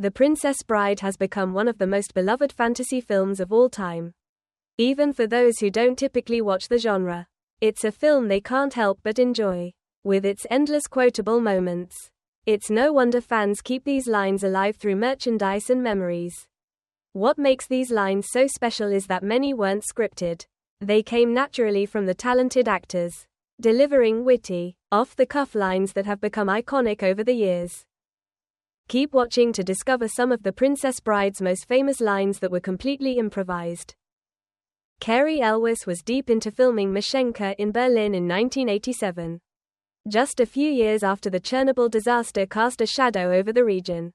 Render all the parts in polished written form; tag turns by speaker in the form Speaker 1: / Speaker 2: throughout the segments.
Speaker 1: The Princess Bride has become one of the most beloved fantasy films of all time. Even for those who don't typically watch the genre, it's a film they can't help but enjoy. With its endless quotable moments, it's no wonder fans keep these lines alive through merchandise and memories. What makes these lines so special is that many weren't scripted. They came naturally from the talented actors, delivering witty, off-the-cuff lines that have become iconic over the years. Keep watching to discover some of the Princess Bride's most famous lines that were completely improvised. Cary Elwes was deep into filming Maschenka in Berlin in 1987. Just a few years after the Chernobyl disaster cast a shadow over the region.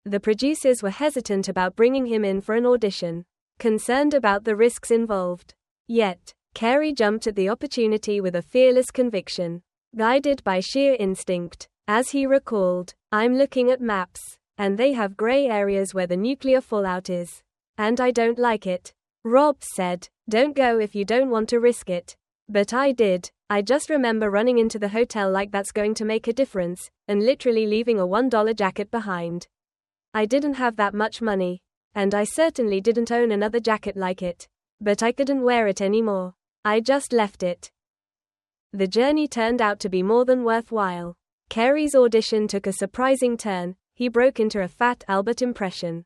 Speaker 1: The producers were hesitant about bringing him in for an audition, concerned about the risks involved. Yet, Cary jumped at the opportunity with a fearless conviction, guided by sheer instinct. As he recalled, "I'm looking at maps, and they have gray areas where the nuclear fallout is. And I don't like it." Rob said, "Don't go if you don't want to risk it. But I did. I just remember running into the hotel like that's going to make a difference, and literally leaving a $1 jacket behind. I didn't have that much money, and I certainly didn't own another jacket like it. But I couldn't wear it anymore. I just left it." The journey turned out to be more than worthwhile. Cary's audition took a surprising turn. He broke into a Fat Albert impression,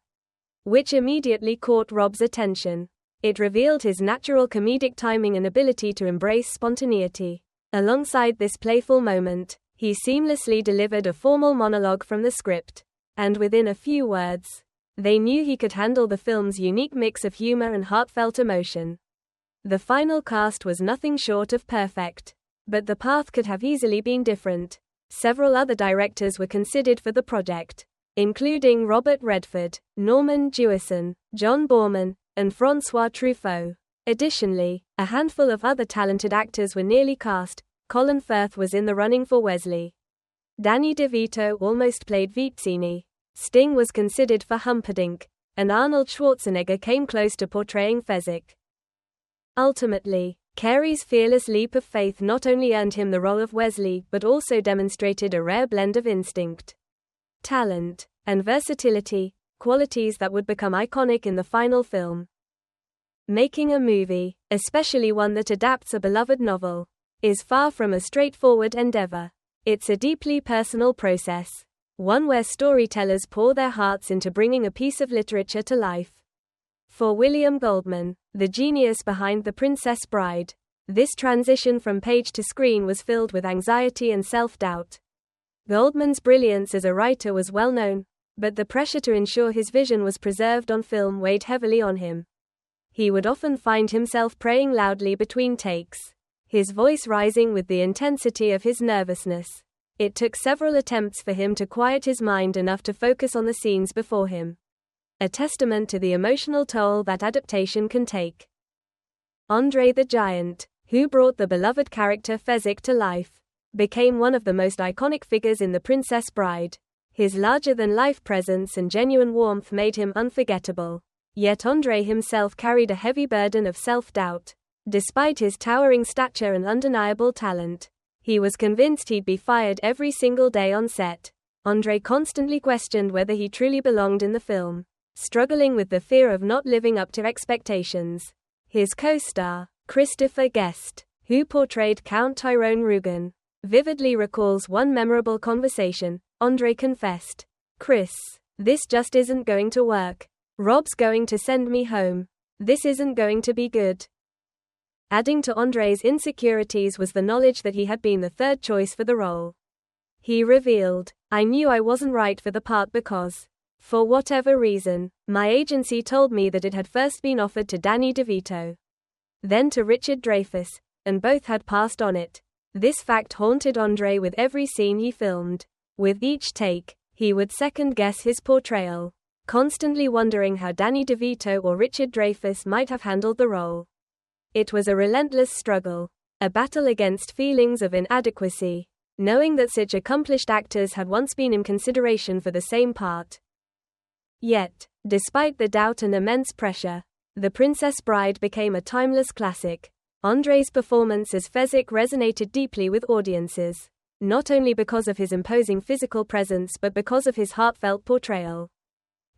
Speaker 1: which immediately caught Rob's attention. It revealed his natural comedic timing and ability to embrace spontaneity. Alongside this playful moment, he seamlessly delivered a formal monologue from the script. And within a few words, they knew he could handle the film's unique mix of humor and heartfelt emotion. The final cast was nothing short of perfect. But the path could have easily been different. Several other directors were considered for the project, including Robert Redford, Norman Jewison, John Boorman, and François Truffaut. Additionally, a handful of other talented actors were nearly cast. Colin Firth was in the running for Wesley. Danny DeVito almost played Vizzini. Sting was considered for Humperdinck, and Arnold Schwarzenegger came close to portraying Fezzik. Ultimately, Cary's fearless leap of faith not only earned him the role of Wesley but also demonstrated a rare blend of instinct, talent, and versatility, qualities that would become iconic in the final film. Making a movie, especially one that adapts a beloved novel, is far from a straightforward endeavor. It's a deeply personal process, one where storytellers pour their hearts into bringing a piece of literature to life. For William Goldman, the genius behind The Princess Bride, this transition from page to screen was filled with anxiety and self-doubt. Goldman's brilliance as a writer was well known, but the pressure to ensure his vision was preserved on film weighed heavily on him. He would often find himself praying loudly between takes, his voice rising with the intensity of his nervousness. It took several attempts for him to quiet his mind enough to focus on the scenes before him. A testament to the emotional toll that adaptation can take. Andre the Giant, who brought the beloved character Fezzik to life, became one of the most iconic figures in The Princess Bride. His larger-than-life presence and genuine warmth made him unforgettable. Yet Andre himself carried a heavy burden of self-doubt. Despite his towering stature and undeniable talent, he was convinced he'd be fired every single day on set. Andre constantly questioned whether he truly belonged in the film, struggling with the fear of not living up to expectations. His co-star, Christopher Guest, who portrayed Count Tyrone Rugen, vividly recalls one memorable conversation. Andre confessed, "Chris, this just isn't going to work. Rob's going to send me home. This isn't going to be good." Adding to Andre's insecurities was the knowledge that he had been the third choice for the role. He revealed, "I knew I wasn't right for the part because, for whatever reason, my agency told me that it had first been offered to Danny DeVito, then to Richard Dreyfuss, and both had passed on it." This fact haunted Andre with every scene he filmed. With each take, he would second-guess his portrayal, constantly wondering how Danny DeVito or Richard Dreyfuss might have handled the role. It was a relentless struggle, a battle against feelings of inadequacy, knowing that such accomplished actors had once been in consideration for the same part. Yet, despite the doubt and immense pressure, The Princess Bride became a timeless classic. Andre's performance as Fezzik resonated deeply with audiences, not only because of his imposing physical presence but because of his heartfelt portrayal.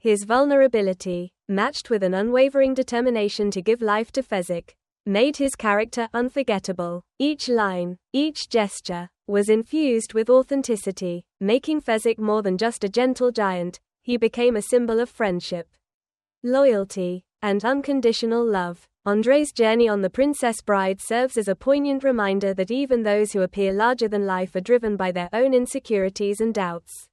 Speaker 1: His vulnerability, matched with an unwavering determination to give life to Fezzik, made his character unforgettable. Each line, each gesture, was infused with authenticity, making Fezzik more than just a gentle giant. He became a symbol of friendship, loyalty, and unconditional love. Andre's journey on The Princess Bride serves as a poignant reminder that even those who appear larger than life are driven by their own insecurities and doubts.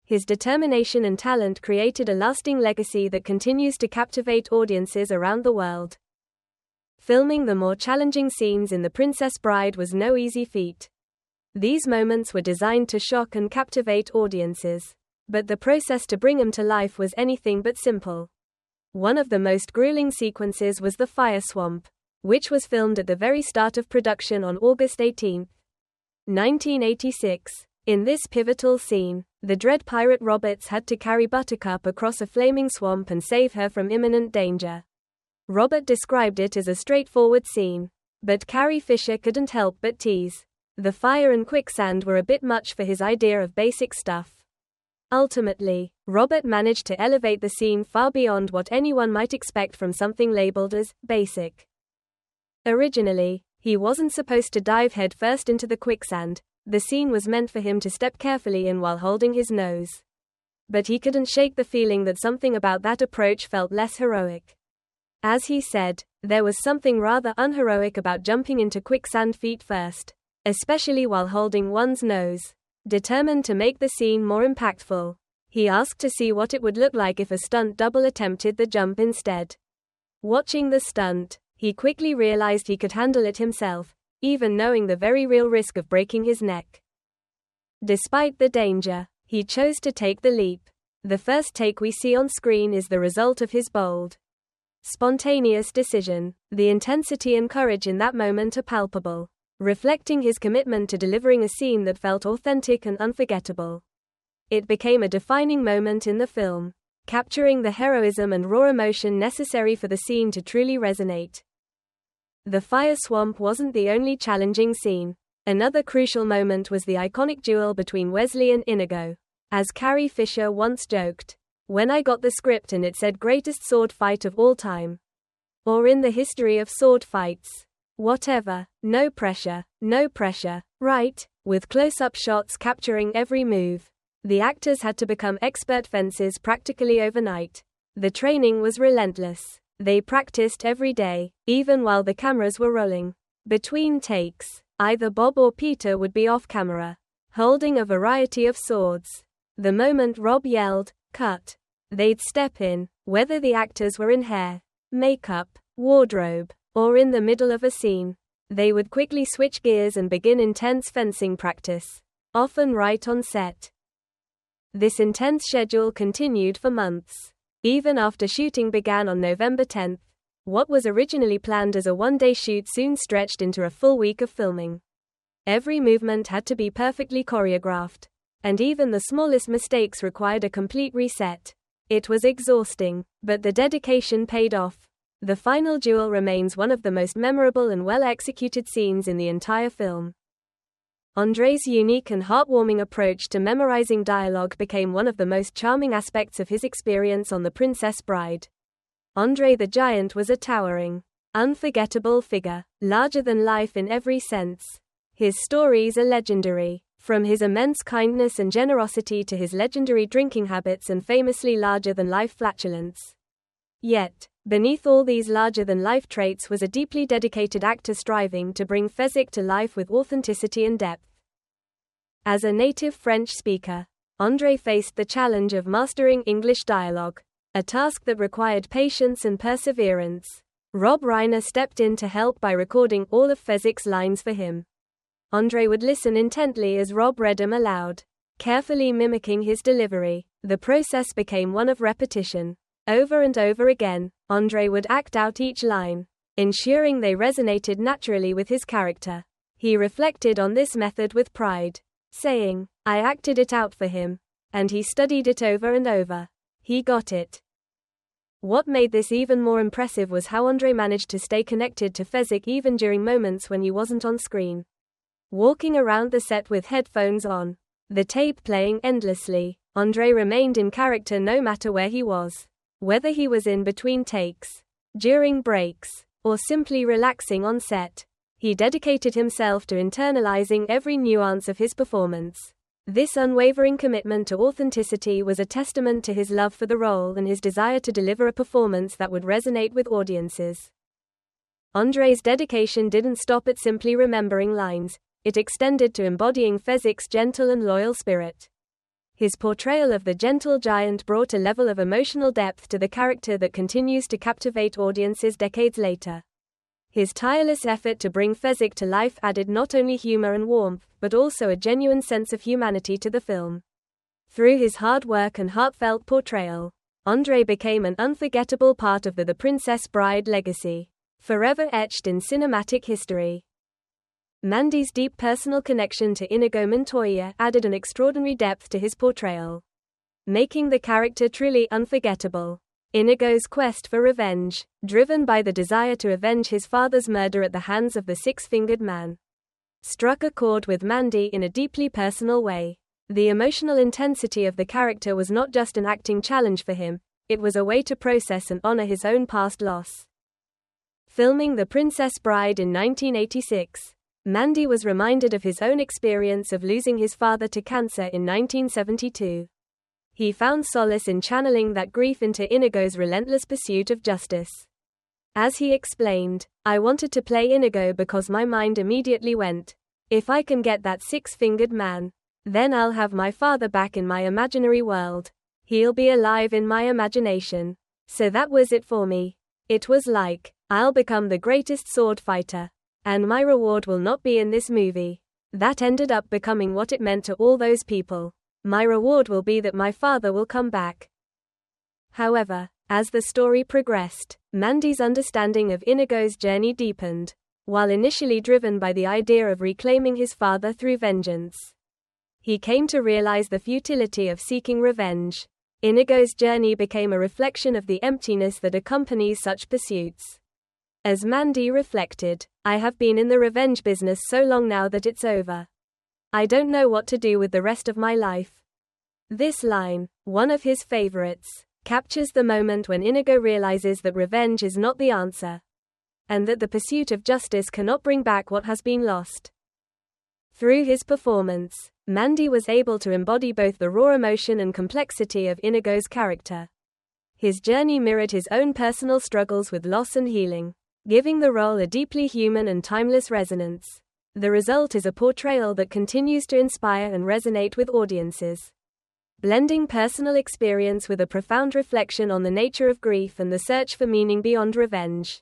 Speaker 1: His determination and talent created a lasting legacy that continues to captivate audiences around the world. Filming the more challenging scenes in The Princess Bride was no easy feat. These moments were designed to shock and captivate audiences, but the process to bring them to life was anything but simple. One of the most grueling sequences was the fire swamp, which was filmed at the very start of production on August 18, 1986. In this pivotal scene, the dread pirate Roberts had to carry Buttercup across a flaming swamp and save her from imminent danger. Robert described it as a straightforward scene, but Carrie Fisher couldn't help but tease. The fire and quicksand were a bit much for his idea of basic stuff. Ultimately, Robert managed to elevate the scene far beyond what anyone might expect from something labeled as basic. Originally, he wasn't supposed to dive headfirst into the quicksand. The scene was meant for him to step carefully in while holding his nose. But he couldn't shake the feeling that something about that approach felt less heroic. As he said, there was something rather unheroic about jumping into quicksand feet first, especially while holding one's nose. Determined to make the scene more impactful, he asked to see what it would look like if a stunt double attempted the jump instead. Watching the stunt, he quickly realized he could handle it himself, even knowing the very real risk of breaking his neck. Despite the danger, he chose to take the leap. The first take we see on screen is the result of his bold, spontaneous decision. The intensity and courage in that moment are palpable, reflecting his commitment to delivering a scene that felt authentic and unforgettable. It became a defining moment in the film, capturing the heroism and raw emotion necessary for the scene to truly resonate. The fire swamp wasn't the only challenging scene. Another crucial moment was the iconic duel between Wesley and Inigo. As Carrie Fisher once joked, "When I got the script and it said greatest sword fight of all time, or in the history of sword fights, whatever, no pressure, right?" With close-up shots capturing every move, the actors had to become expert fencers practically overnight. The training was relentless. They practiced every day, even while the cameras were rolling. Between takes, either Bob or Peter would be off camera, holding a variety of swords. The moment Rob yelled, "Cut," they'd step in, whether the actors were in hair, makeup, wardrobe, or in the middle of a scene. They would quickly switch gears and begin intense fencing practice, often right on set. This intense schedule continued for months. Even after shooting began on November 10, what was originally planned as a one-day shoot soon stretched into a full week of filming. Every movement had to be perfectly choreographed, and even the smallest mistakes required a complete reset. It was exhausting, but the dedication paid off. The final duel remains one of the most memorable and well-executed scenes in the entire film. Andre's unique and heartwarming approach to memorizing dialogue became one of the most charming aspects of his experience on The Princess Bride. Andre the Giant was a towering, unforgettable figure, larger than life in every sense. His stories are legendary, from his immense kindness and generosity to his legendary drinking habits and famously larger-than-life flatulence. Yet, beneath all these larger-than-life traits was a deeply dedicated actor striving to bring Fezzik to life with authenticity and depth. As a native French speaker, Andre faced the challenge of mastering English dialogue, a task that required patience and perseverance. Rob Reiner stepped in to help by recording all of Fezzik's lines for him. Andre would listen intently as Rob read them aloud, carefully mimicking his delivery. The process became one of repetition. Over and over again, Andre would act out each line, ensuring they resonated naturally with his character. He reflected on this method with pride, saying, "I acted it out for him, and he studied it over and over. He got it." What made this even more impressive was how Andre managed to stay connected to Fezzik even during moments when he wasn't on screen. Walking around the set with headphones on, the tape playing endlessly, Andre remained in character no matter where he was. Whether he was in between takes, during breaks, or simply relaxing on set, he dedicated himself to internalizing every nuance of his performance. This unwavering commitment to authenticity was a testament to his love for the role and his desire to deliver a performance that would resonate with audiences. Andre's dedication didn't stop at simply remembering lines, it extended to embodying Fezzik's gentle and loyal spirit. His portrayal of the gentle giant brought a level of emotional depth to the character that continues to captivate audiences decades later. His tireless effort to bring Fezzik to life added not only humor and warmth, but also a genuine sense of humanity to the film. Through his hard work and heartfelt portrayal, Andre became an unforgettable part of the Princess Bride legacy, forever etched in cinematic history. Mandy's deep personal connection to Inigo Montoya added an extraordinary depth to his portrayal, making the character truly unforgettable. Inigo's quest for revenge, driven by the desire to avenge his father's murder at the hands of the six-fingered man, struck a chord with Mandy in a deeply personal way. The emotional intensity of the character was not just an acting challenge for him, it was a way to process and honor his own past loss. Filming The Princess Bride in 1986, Mandy was reminded of his own experience of losing his father to cancer in 1972. He found solace in channeling that grief into Inigo's relentless pursuit of justice. As he explained, "I wanted to play Inigo because my mind immediately went, if I can get that six-fingered man, then I'll have my father back in my imaginary world. He'll be alive in my imagination. So that was it for me. It was like, I'll become the greatest sword fighter. And my reward will not be in this movie." That ended up becoming what it meant to all those people. My reward will be that my father will come back. However, as the story progressed, Mandy's understanding of Inigo's journey deepened. While initially driven by the idea of reclaiming his father through vengeance, he came to realize the futility of seeking revenge. Inigo's journey became a reflection of the emptiness that accompanies such pursuits. As Mandy reflected, "I have been in the revenge business so long now that it's over. I don't know what to do with the rest of my life." This line, one of his favorites, captures the moment when Inigo realizes that revenge is not the answer, and that the pursuit of justice cannot bring back what has been lost. Through his performance, Mandy was able to embody both the raw emotion and complexity of Inigo's character. His journey mirrored his own personal struggles with loss and healing, giving the role a deeply human and timeless resonance. The result is a portrayal that continues to inspire and resonate with audiences, blending personal experience with a profound reflection on the nature of grief and the search for meaning beyond revenge.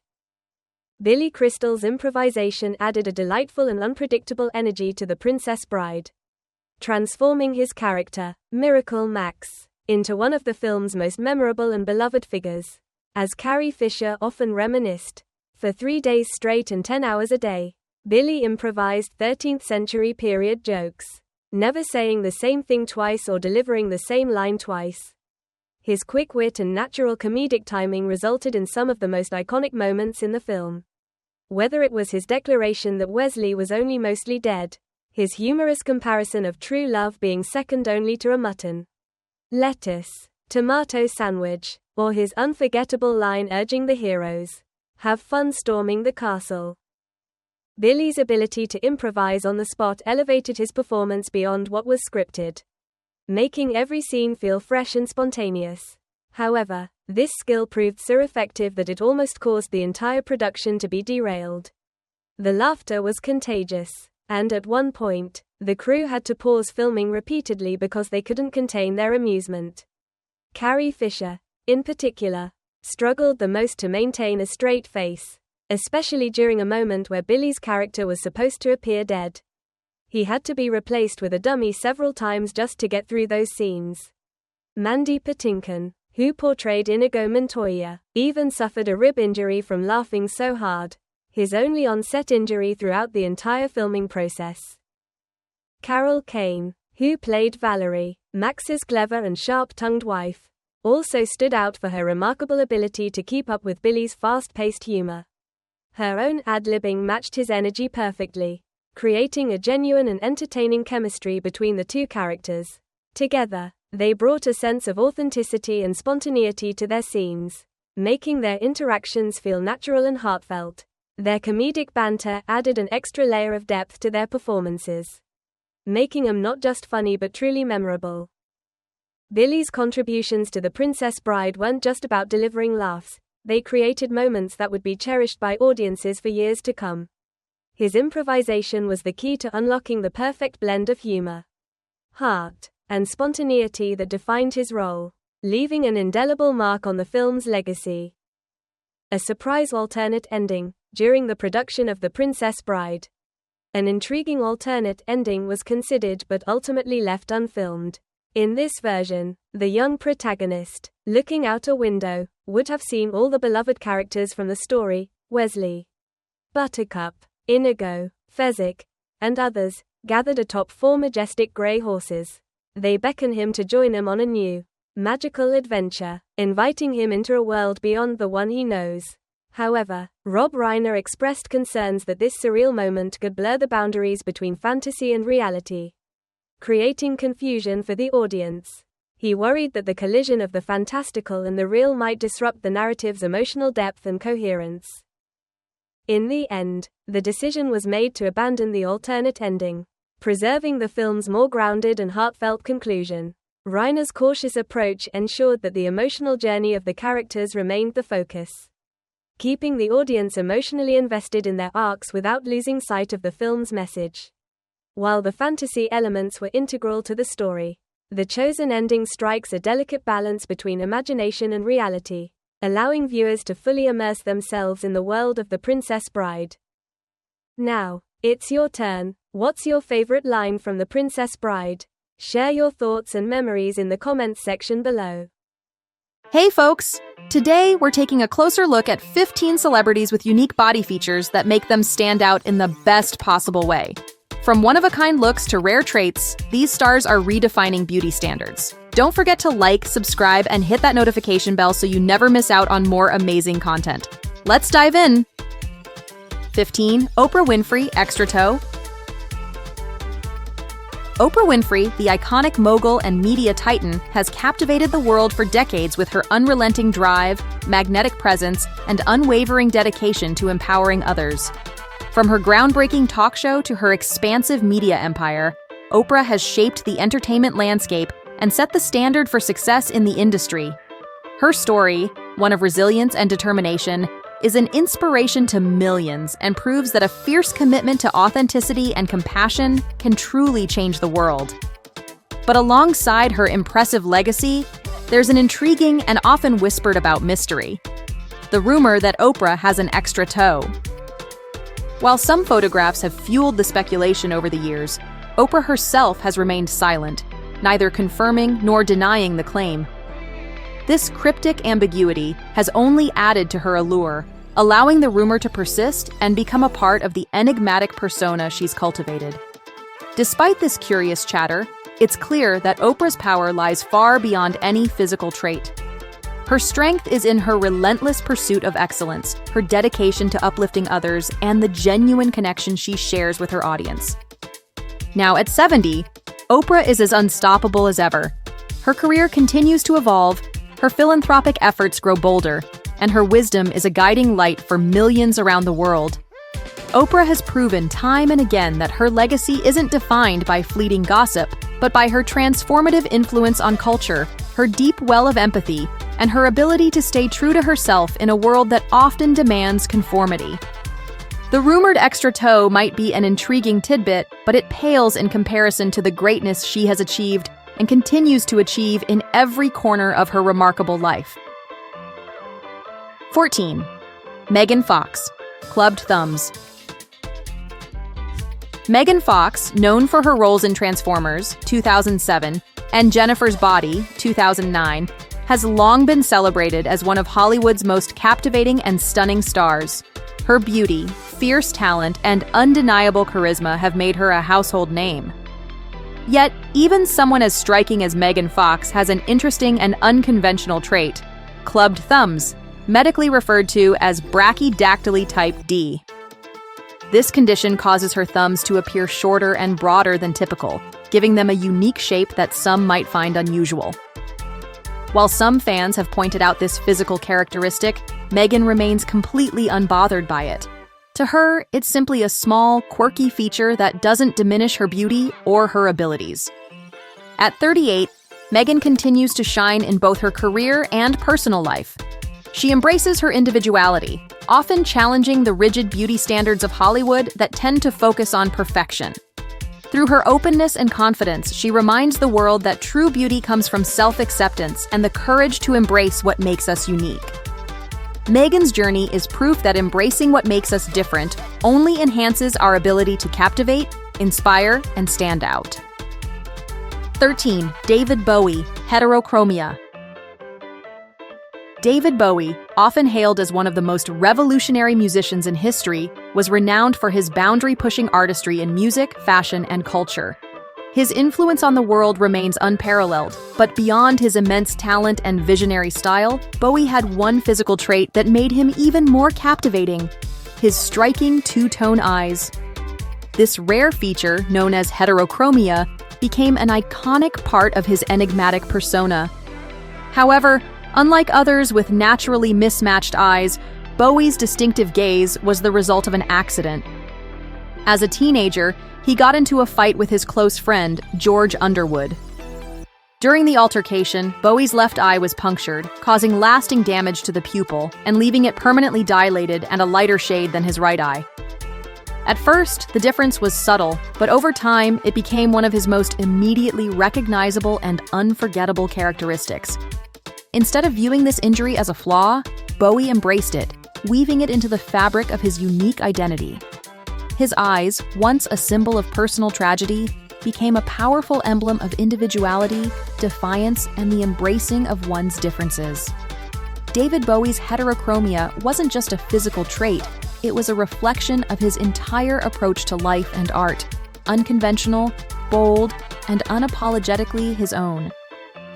Speaker 1: Billy Crystal's improvisation added a delightful and unpredictable energy to The Princess Bride, transforming his character, Miracle Max, into one of the film's most memorable and beloved figures. As Carrie Fisher often reminisced, "For 3 days straight and 10 hours a day, Billy improvised 13th century period jokes, never saying the same thing twice or delivering the same line twice." His quick wit and natural comedic timing resulted in some of the most iconic moments in the film. Whether it was his declaration that Wesley was only mostly dead, his humorous comparison of true love being second only to a mutton, lettuce, tomato sandwich, or his unforgettable line urging the heroes, "Have fun storming the castle." Billy's ability to improvise on the spot elevated his performance beyond what was scripted, making every scene feel fresh and spontaneous. However, this skill proved so effective that it almost caused the entire production to be derailed. The laughter was contagious, and at one point, the crew had to pause filming repeatedly because they couldn't contain their amusement. Carrie Fisher, in particular, struggled the most to maintain a straight face, especially during a moment where Billy's character was supposed to appear dead. He had to be replaced with a dummy several times just to get through those scenes. Mandy Patinkin, who portrayed Inigo Montoya, even suffered a rib injury from laughing so hard, his only on-set injury throughout the entire filming process. Carol Kane, who played Valerie, Max's clever and sharp-tongued wife, also stood out for her remarkable ability to keep up with Billy's fast-paced humor. Her own ad-libbing matched his energy perfectly, creating a genuine and entertaining chemistry between the two characters. Together, They brought a sense of authenticity and spontaneity to their scenes, making their interactions feel natural and heartfelt. Their comedic banter added an extra layer of depth to their performances, making them not just funny but truly memorable. Billy's contributions to The Princess Bride weren't just about delivering laughs, they created moments that would be cherished by audiences for years to come. His improvisation was the key to unlocking the perfect blend of humor, heart, and spontaneity that defined his role, leaving an indelible mark on the film's legacy. A surprise alternate ending. During the production of The Princess Bride, an intriguing alternate ending was considered but ultimately left unfilmed. In this version, the young protagonist, looking out a window, would have seen all the beloved characters from the story, Wesley, Buttercup, Inigo, Fezzik, and others, gathered atop 4 majestic grey horses. They beckon him to join them on a new, magical adventure, inviting him into a world beyond the one he knows. However, Rob Reiner expressed concerns that this surreal moment could blur the boundaries between fantasy and reality, creating confusion for the audience. He worried that the collision of the fantastical and the real might disrupt the narrative's emotional depth and coherence. In the end, the decision was made to abandon the alternate ending, preserving the film's more grounded and heartfelt conclusion. Reiner's cautious approach ensured that the emotional journey of the characters remained the focus, keeping the audience emotionally invested in their arcs without losing sight of the film's message. While the fantasy elements were integral to the story, the chosen ending strikes a delicate balance between imagination and reality, allowing viewers to fully immerse themselves in the world of The Princess Bride. Now, it's your turn. What's your favorite line from The Princess Bride? Share your thoughts and memories in the comments section below.
Speaker 2: Hey folks! Today we're taking a closer look at 15 celebrities with unique body features that make them stand out in the best possible way. From one-of-a-kind looks to rare traits, these stars are redefining beauty standards. Don't forget to like, subscribe, and hit that notification bell so you never miss out on more amazing content. Let's dive in! 15. Oprah Winfrey, extra toe. Oprah Winfrey, the iconic mogul and media titan, has captivated the world for decades with her unrelenting drive, magnetic presence, and unwavering dedication to empowering others. From her groundbreaking talk show to her expansive media empire, Oprah has shaped the entertainment landscape and set the standard for success in the industry. Her story, one of resilience and determination, is an inspiration to millions and proves that a fierce commitment to authenticity and compassion can truly change the world. But alongside her impressive legacy, there's an intriguing and often whispered about mystery: the rumor that Oprah has an extra toe. While some photographs have fueled the speculation over the years, Oprah herself has remained silent, neither confirming nor denying the claim. This cryptic ambiguity has only added to her allure, allowing the rumor to persist and become a part of the enigmatic persona she's cultivated. Despite this curious chatter, it's clear that Oprah's power lies far beyond any physical trait. Her strength is in her relentless pursuit of excellence, her dedication to uplifting others, and the genuine connection she shares with her audience. Now at 70, Oprah is as unstoppable as ever. Her career continues to evolve, her philanthropic efforts grow bolder, and her wisdom is a guiding light for millions around the world. Oprah has proven time and again that her legacy isn't defined by fleeting gossip, but by her transformative influence on culture, her deep well of empathy, and her ability to stay true to herself in a world that often demands conformity. The rumored extra toe might be an intriguing tidbit, but it pales in comparison to the greatness she has achieved and continues to achieve in every corner of her remarkable life. 14. Megan Fox, clubbed thumbs. Megan Fox, known for her roles in Transformers, 2007, and Jennifer's Body, 2009, has long been celebrated as one of Hollywood's most captivating and stunning stars. Her beauty, fierce talent, and undeniable charisma have made her a household name. Yet, even someone as striking as Megan Fox has an interesting and unconventional trait: clubbed thumbs, medically referred to as brachydactyly type D. This condition causes her thumbs to appear shorter and broader than typical, giving them a unique shape that some might find unusual. While some fans have pointed out this physical characteristic, Megan remains completely unbothered by it. To her, it's simply a small, quirky feature that doesn't diminish her beauty or her abilities. At 38, Megan continues to shine in both her career and personal life. She embraces her individuality, often challenging the rigid beauty standards of Hollywood that tend to focus on perfection. Through her openness and confidence, she reminds the world that true beauty comes from self-acceptance and the courage to embrace what makes us unique. Megan's journey is proof that embracing what makes us different only enhances our ability to captivate, inspire, and stand out. 13. David Bowie, heterochromia. David Bowie, often hailed as one of the most revolutionary musicians in history, was renowned for his boundary-pushing artistry in music, fashion, and culture. His influence on the world remains unparalleled, but beyond his immense talent and visionary style, Bowie had one physical trait that made him even more captivating: his striking two-tone eyes. This rare feature, known as heterochromia, became an iconic part of his enigmatic persona. However, unlike others with naturally mismatched eyes, Bowie's distinctive gaze was the result of an accident. As a teenager, he got into a fight with his close friend, George Underwood. During the altercation, Bowie's left eye was punctured, causing lasting damage to the pupil and leaving it permanently dilated and a lighter shade than his right eye. At first, the difference was subtle, but over time, it became one of his most immediately recognizable and unforgettable characteristics. Instead of viewing this injury as a flaw, Bowie embraced it, weaving it into the fabric of his unique identity. His eyes, once a symbol of personal tragedy, became a powerful emblem of individuality, defiance, and the embracing of one's differences. David Bowie's heterochromia wasn't just a physical trait, it was a reflection of his entire approach to life and art, unconventional, bold, and unapologetically his own.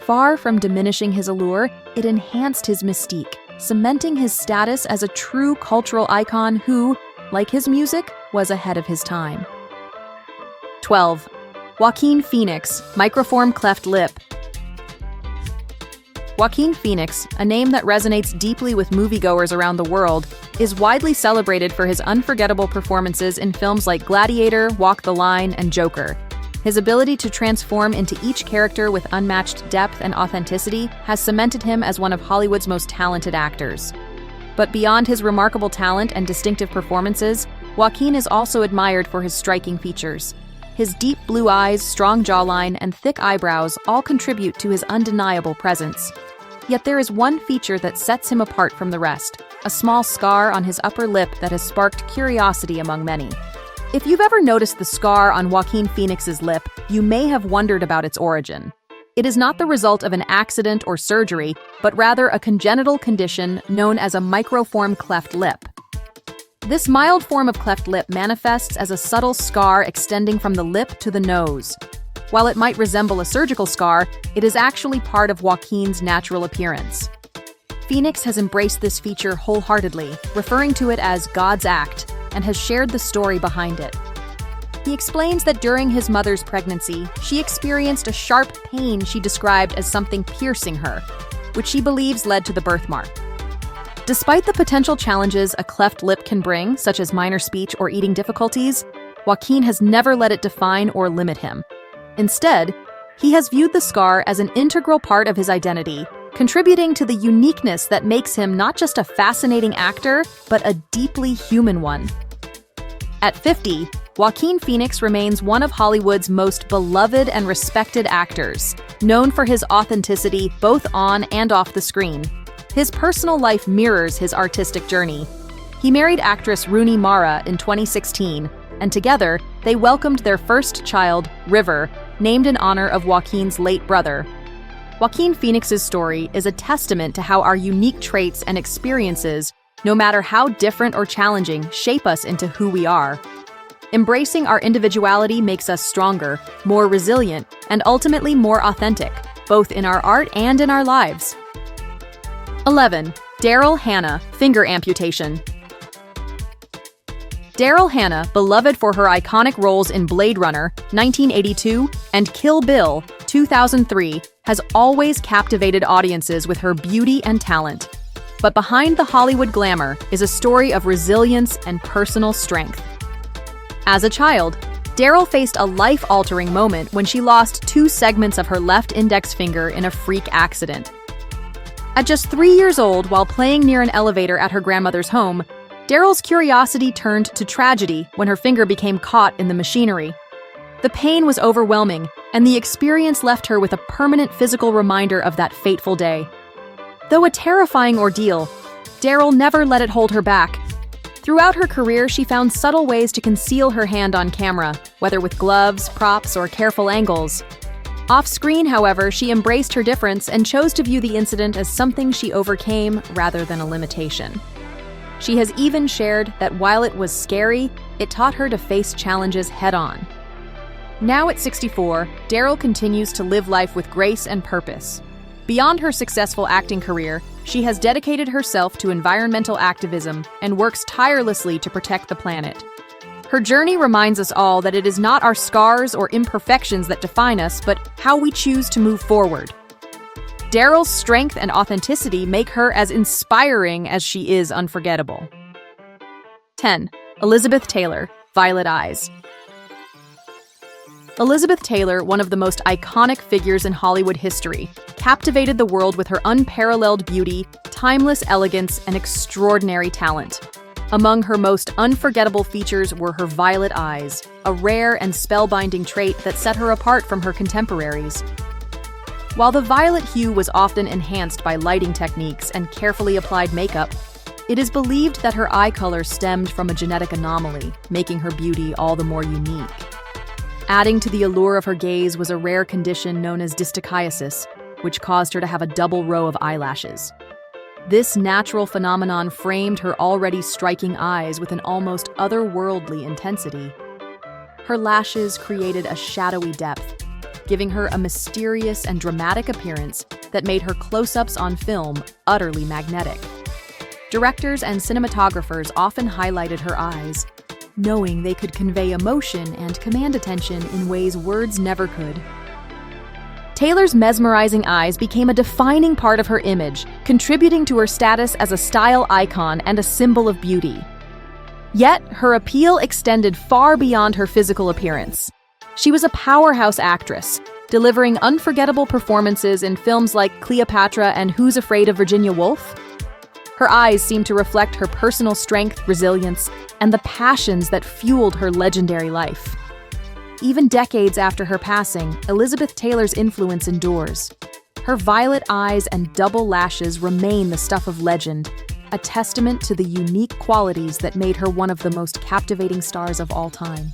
Speaker 2: Far from diminishing his allure, it enhanced his mystique, cementing his status as a true cultural icon who, like his music, was ahead of his time. 12. Walkin Phoenix, microform cleft lip. Walkin Phoenix, a name that resonates deeply with moviegoers around the world, is widely celebrated for his unforgettable performances in films like Gladiator, Walk the Line, and Joker. His ability to transform into each character with unmatched depth and authenticity has cemented him as one of Hollywood's most talented actors. But beyond his remarkable talent and distinctive performances, Walkin is also admired for his striking features. His deep blue eyes, strong jawline, and thick eyebrows all contribute to his undeniable presence. Yet there is one feature that sets him apart from the rest, a small scar on his upper lip that has sparked curiosity among many. If you've ever noticed the scar on Walkin Phoenix's lip, you may have wondered about its origin. It is not the result of an accident or surgery, but rather a congenital condition known as a microform cleft lip. This mild form of cleft lip manifests as a subtle scar extending from the lip to the nose. While it might resemble a surgical scar, it is actually part of Walkin's natural appearance. Phoenix has embraced this feature wholeheartedly, referring to it as God's act, and has shared the story behind it. He explains that during his mother's pregnancy, she experienced a sharp pain she described as something piercing her, which she believes led to the birthmark. Despite the potential challenges a cleft lip can bring, such as minor speech or eating difficulties, Walkin has never let it define or limit him. Instead, he has viewed the scar as an integral part of his identity, contributing to the uniqueness that makes him not just a fascinating actor, but a deeply human one. At 50, Walkin Phoenix remains one of Hollywood's most beloved and respected actors, known for his authenticity both on and off the screen. His personal life mirrors his artistic journey. He married actress Rooney Mara in 2016, and together, they welcomed their first child, River, named in honor of Walkin's late brother. Walkin Phoenix's story is a testament to how our unique traits and experiences, no matter how different or challenging, shape us into who we are. Embracing our individuality makes us stronger, more resilient, and ultimately more authentic, both in our art and in our lives. 11. Daryl Hannah, finger amputation. Daryl Hannah, beloved for her iconic roles in Blade Runner, 1982, and Kill Bill, 2003, has always captivated audiences with her beauty and talent. But behind the Hollywood glamour is a story of resilience and personal strength. As a child, Daryl faced a life-altering moment when she lost 2 segments of her left index finger in a freak accident. At just 3 years old, while playing near an elevator at her grandmother's home, Daryl's curiosity turned to tragedy when her finger became caught in the machinery. The pain was overwhelming, and the experience left her with a permanent physical reminder of that fateful day. Though a terrifying ordeal, Daryl never let it hold her back. Throughout her career, she found subtle ways to conceal her hand on camera, whether with gloves, props, or careful angles. Off-screen, however, she embraced her difference and chose to view the incident as something she overcame rather than a limitation. She has even shared that while it was scary, it taught her to face challenges head-on. Now at 64, Daryl continues to live life with grace and purpose. Beyond her successful acting career, she has dedicated herself to environmental activism and works tirelessly to protect the planet. Her journey reminds us all that it is not our scars or imperfections that define us, but how we choose to move forward. Daryl's strength and authenticity make her as inspiring as she is unforgettable. 10. Elizabeth Taylor, Violet Eyes. Elizabeth Taylor, one of the most iconic figures in Hollywood history, captivated the world with her unparalleled beauty, timeless elegance, and extraordinary talent. Among her most unforgettable features were her violet eyes, a rare and spellbinding trait that set her apart from her contemporaries. While the violet hue was often enhanced by lighting techniques and carefully applied makeup, it is believed that her eye color stemmed from a genetic anomaly, making her beauty all the more unique. Adding to the allure of her gaze was a rare condition known as dystochiasis, which caused her to have a double row of eyelashes. This natural phenomenon framed her already striking eyes with an almost otherworldly intensity. Her lashes created a shadowy depth, giving her a mysterious and dramatic appearance that made her close-ups on film utterly magnetic. Directors and cinematographers often highlighted her eyes, knowing they could convey emotion and command attention in ways words never could. Taylor's mesmerizing eyes became a defining part of her image, contributing to her status as a style icon and a symbol of beauty. Yet, her appeal extended far beyond her physical appearance. She was a powerhouse actress, delivering unforgettable performances in films like Cleopatra and Who's Afraid of Virginia Woolf? Her eyes seemed to reflect her personal strength, resilience, and the passions that fueled her legendary life. Even decades after her passing, Elizabeth Taylor's influence endures. Her violet eyes and double lashes remain the stuff of legend, a testament to the unique qualities that made her one of the most captivating stars of all time.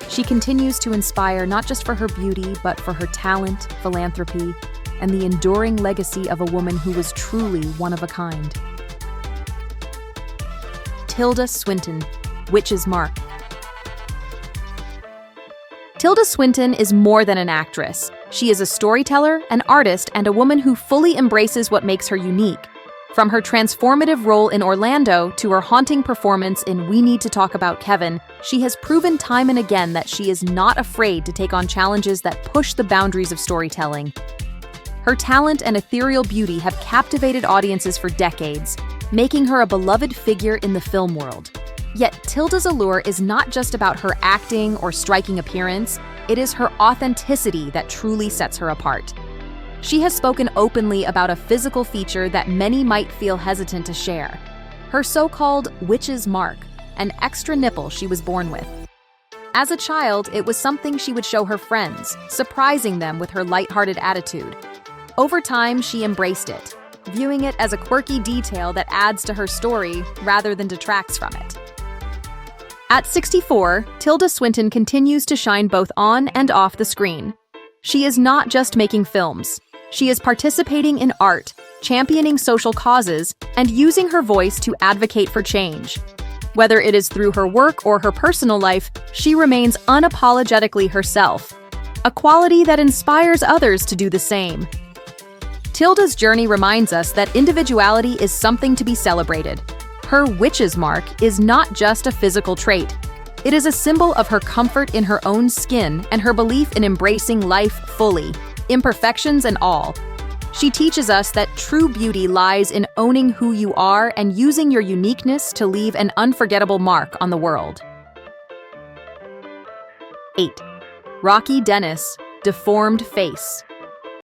Speaker 2: She continues to inspire not just for her beauty, but for her talent, philanthropy, and the enduring legacy of a woman who was truly one of a kind. Tilda Swinton, Witch's Mark. Tilda Swinton is more than an actress. She is a storyteller, an artist, and a woman who fully embraces what makes her unique. From her transformative role in Orlando to her haunting performance in We Need to Talk About Kevin, she has proven time and again that she is not afraid to take on challenges that push the boundaries of storytelling. Her talent and ethereal beauty have captivated audiences for decades, making her a beloved figure in the film world. Yet Tilda's allure is not just about her acting or striking appearance, it is her authenticity that truly sets her apart. She has spoken openly about a physical feature that many might feel hesitant to share: her so-called witch's mark, an extra nipple she was born with. As a child, it was something she would show her friends, surprising them with her lighthearted attitude. Over time, she embraced it, viewing it as a quirky detail that adds to her story rather than detracts from it. At 64, Tilda Swinton continues to shine both on and off the screen. She is not just making films. She is participating in art, championing social causes, and using her voice to advocate for change. Whether it is through her work or her personal life, she remains unapologetically herself, a quality that inspires others to do the same. Tilda's journey reminds us that individuality is something to be celebrated. Her witch's mark is not just a physical trait. It is a symbol of her comfort in her own skin and her belief in embracing life fully, imperfections and all. She teaches us that true beauty lies in owning who you are and using your uniqueness to leave an unforgettable mark on the world. 8. Rocky Dennis, deformed face.